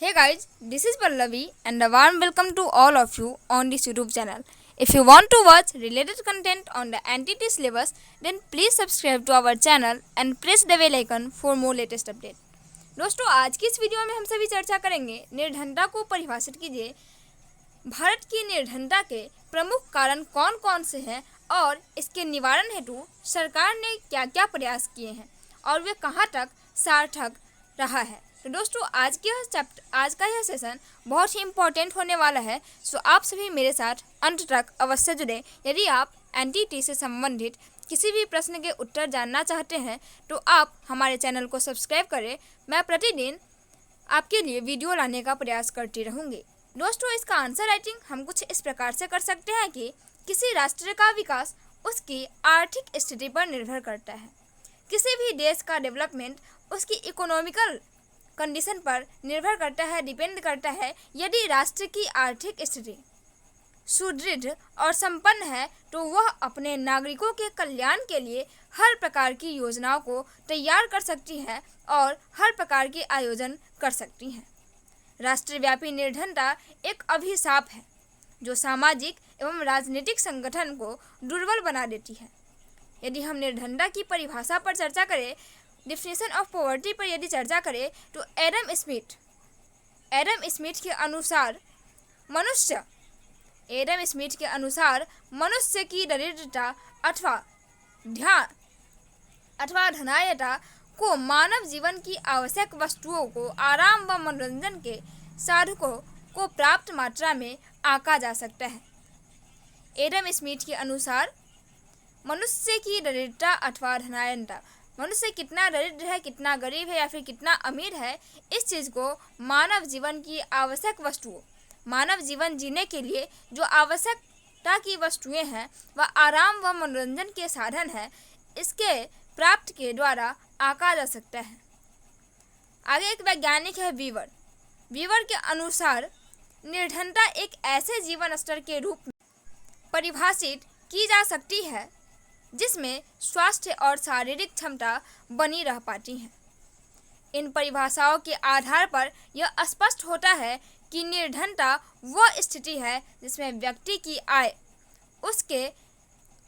Hey guys, this is Pallavi and a warm welcome to all of you on this YouTube channel. If you want to watch related content on the NTT syllabus, then please subscribe to our channel and press the bell icon for more latest update. दोस्तों, आज की इस video में हम सभी चर्चा करेंगे निर्धनता को परिभाषित कीजिए। भारत की निर्धनता के प्रमुख कारण कौन कौन से हैं और इसके निवारण हेतु सरकार ने क्या क्या प्रयास किए हैं और वे कहां तक सार्थक रहा है। तो दोस्तों, आज का यह सेशन बहुत ही इम्पोर्टेंट होने वाला है, सो आप सभी मेरे साथ अंत तक अवश्य जुड़ें। यदि आप एनटीटी से संबंधित किसी भी प्रश्न के उत्तर जानना चाहते हैं तो आप हमारे चैनल को सब्सक्राइब करें। मैं प्रतिदिन आपके लिए वीडियो लाने का प्रयास करती रहूँगी। दोस्तों, इसका आंसर राइटिंग हम कुछ इस प्रकार से कर सकते हैं कि किसी राष्ट्र का विकास उसकी आर्थिक स्थिति पर निर्भर करता है। किसी भी देश का डेवलपमेंट उसकी इकोनॉमिकल कंडीशन पर निर्भर करता है, डिपेंड करता है। यदि राष्ट्र की आर्थिक स्थिति सुदृढ़ और संपन्न है तो वह अपने नागरिकों के कल्याण के लिए हर प्रकार की योजनाओं को तैयार कर सकती है और हर प्रकार के आयोजन कर सकती है। राष्ट्रव्यापी निर्धनता एक अभिशाप है जो सामाजिक एवं राजनीतिक संगठन को दुर्बल बना देती है। यदि हम निर्धनता की परिभाषा पर चर्चा करें, डिफिनेशन ऑफ पॉवर्टी पर यदि चर्चा करें तो एडम स्मिथ के अनुसार मनुष्य की दरिद्रता अथवा धनाढ्यता को मानव जीवन की आवश्यक वस्तुओं को आराम व मनोरंजन के साधकों को प्राप्त मात्रा में आंका जा सकता है। एडम स्मिथ के अनुसार मनुष्य की दरिद्रता अथवा धनाढ्यता, मनुष्य कितना दरिद्र है, कितना गरीब है या फिर कितना अमीर है, इस चीज़ को मानव जीवन की आवश्यक वस्तुओं, मानव जीवन जीने के लिए जो आवश्यकता की वस्तुएं हैं वह आराम व मनोरंजन के साधन है, इसके प्राप्त के द्वारा आंका जा सकता है। आगे एक वैज्ञानिक है वीवर के अनुसार निर्धनता एक ऐसे जीवन स्तर के रूप में परिभाषित की जा सकती है जिसमें स्वास्थ्य और शारीरिक क्षमता बनी रह पाती हैं। इन परिभाषाओं के आधार पर यह स्पष्ट होता है कि निर्धनता वह स्थिति है जिसमें व्यक्ति की आय उसके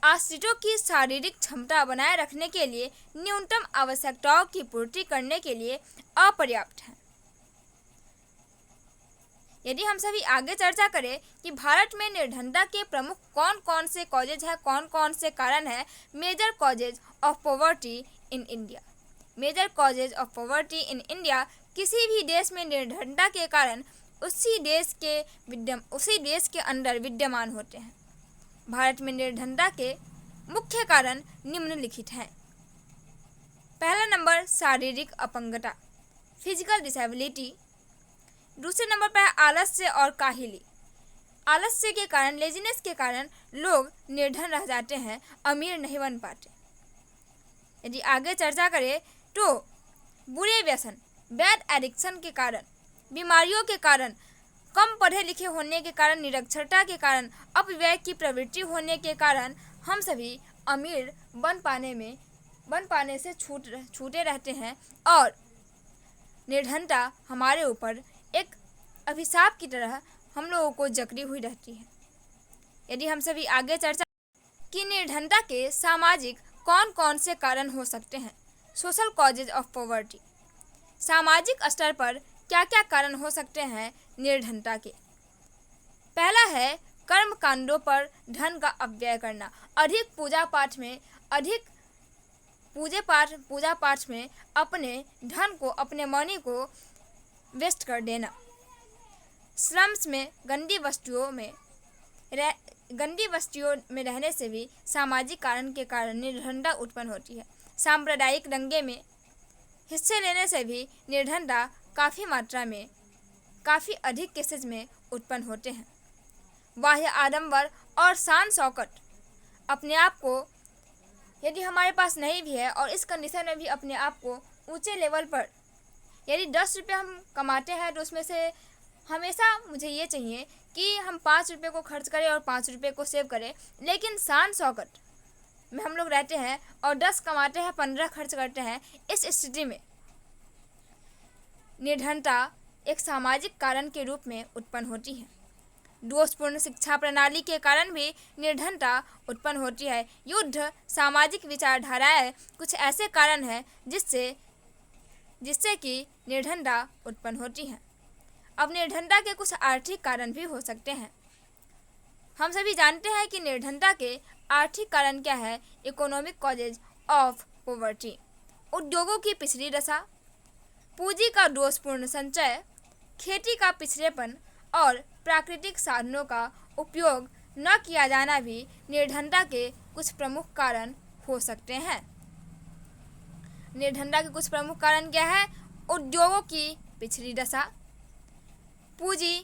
आश्रितों की शारीरिक क्षमता बनाए रखने के लिए न्यूनतम आवश्यकताओं की पूर्ति करने के लिए अपर्याप्त है। यदि हम सभी आगे चर्चा करें कि भारत में निर्धनता के प्रमुख कौन कौन से कॉजेज हैं, कौन कौन से कारण हैं, major causes of poverty in India, किसी भी देश में निर्धनता के कारण उसी देश के अंदर विद्यमान होते हैं। भारत में निर्धनता के मुख्य कारण निम्नलिखित हैं। पहला नंबर शारीरिक अपंगता, फिजिकल डिसेबिलिटी। दूसरे नंबर पर है आलस्य और काहिली। आलस्य के कारण, लेजीनेस के कारण लोग निर्धन रह जाते हैं, अमीर नहीं बन पाते। यदि आगे चर्चा करें तो बुरे व्यसन, बैड एडिक्शन के कारण, बीमारियों के कारण, कम पढ़े लिखे होने के कारण, निरक्षरता के कारण, अपव्यय की प्रवृत्ति होने के कारण हम सभी अमीर बन पाने से छूटे रहते हैं और निर्धनता हमारे ऊपर एक अभिशाप की तरह हम लोगों को जकड़ी हुई रहती है। यदि हम सभी आगे चर्चा कि निर्धनता के सामाजिक कौन कौन से कारण हो सकते हैं, सोशल कॉजेज ऑफ पॉवर्टी, सामाजिक स्तर पर क्या क्या कारण हो सकते हैं निर्धनता के। पहला है कर्म कांडों पर धन का अपव्यय करना, अधिक पूजा पाठ में अपने धन को, अपने मनी को वेस्ट कर देना। स्लम्स में गंदी बस्तियों में रहने से भी सामाजिक कारण के कारण निर्धनता उत्पन्न होती है। सांप्रदायिक दंगे में हिस्से लेने से भी निर्धनता काफ़ी अधिक केसेज में उत्पन्न होते हैं। बाह्य आडंबर और शान शौकत, अपने आप को यदि हमारे पास नहीं भी है और इस कंडीशन में भी अपने आप को ऊंचे लेवल पर, यदि 10 रुपये हम कमाते हैं तो उसमें से हमेशा मुझे ये चाहिए कि हम 5 रुपये को खर्च करें और 5 रुपये को सेव करें, लेकिन शान शौकत में हम लोग रहते हैं और 10 कमाते हैं, 15 खर्च करते हैं। इस स्थिति में निर्धनता एक सामाजिक कारण के रूप में उत्पन्न होती है। दोषपूर्ण शिक्षा प्रणाली के कारण भी निर्धनता उत्पन्न होती है। युद्ध, सामाजिक विचारधाराएं कुछ ऐसे कारण हैं जिससे कि निर्धनता उत्पन्न होती है। अब निर्धनता के कुछ आर्थिक कारण भी हो सकते हैं। हम सभी जानते हैं कि निर्धनता के आर्थिक कारण क्या है। इकोनॉमिक कॉजेज ऑफ पॉवर्टी, उद्योगों की पिछड़ी दशा, पूंजी का दोषपूर्ण संचय, खेती का पिछड़ेपन और प्राकृतिक साधनों का उपयोग न किया जाना भी निर्धनता के कुछ प्रमुख कारण हो सकते हैं। निर्धनता के कुछ प्रमुख कारण क्या है? उद्योगों की पिछड़ी दशा, पूंजी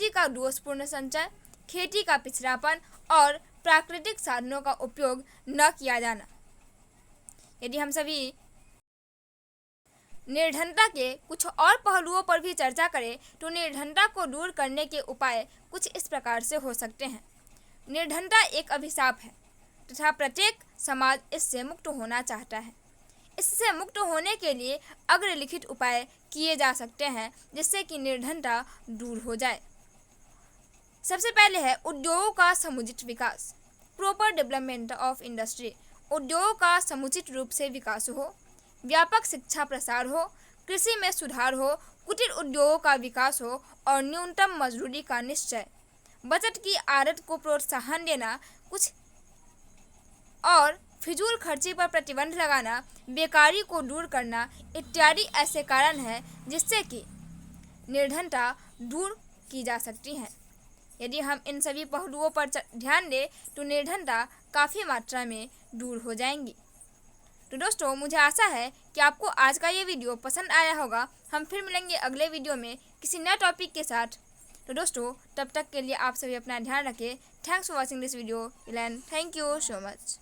का दोषपूर्ण संचय, खेती का पिछड़ापन और प्राकृतिक साधनों का उपयोग न किया जाना। यदि हम सभी निर्धनता के कुछ और पहलुओं पर भी चर्चा करें तो निर्धनता को दूर करने के उपाय कुछ इस प्रकार से हो सकते हैं। निर्धनता एक अभिशाप है तथा प्रत्येक समाज इससे मुक्त होना चाहता है। इससे मुक्त होने के लिए अग्रलिखित उपाय किए जा सकते हैं जिससे कि निर्धनता दूर हो जाए। सबसे पहले है उद्योगों का समुचित विकास, प्रॉपर डेवलपमेंट ऑफ इंडस्ट्री। उद्योगों का समुचित रूप से विकास हो, व्यापक शिक्षा प्रसार हो, कृषि में सुधार हो, कुटीर उद्योगों का विकास हो और न्यूनतम मजदूरी का निश्चय, बचत की आदत को प्रोत्साहन देना, कुछ और फिजूल खर्ची पर प्रतिबंध लगाना, बेकारी को दूर करना इत्यादि ऐसे कारण हैं जिससे कि निर्धनता दूर की जा सकती है। यदि हम इन सभी पहलुओं पर ध्यान दें तो निर्धनता काफ़ी मात्रा में दूर हो जाएंगी। तो दोस्तों, मुझे आशा है कि आपको आज का ये वीडियो पसंद आया होगा। हम फिर मिलेंगे अगले वीडियो में किसी नए टॉपिक के साथ। तो दोस्तों, तब तक के लिए आप सभी अपना ध्यान रखें। Thanks for watching this video. Thank you so much.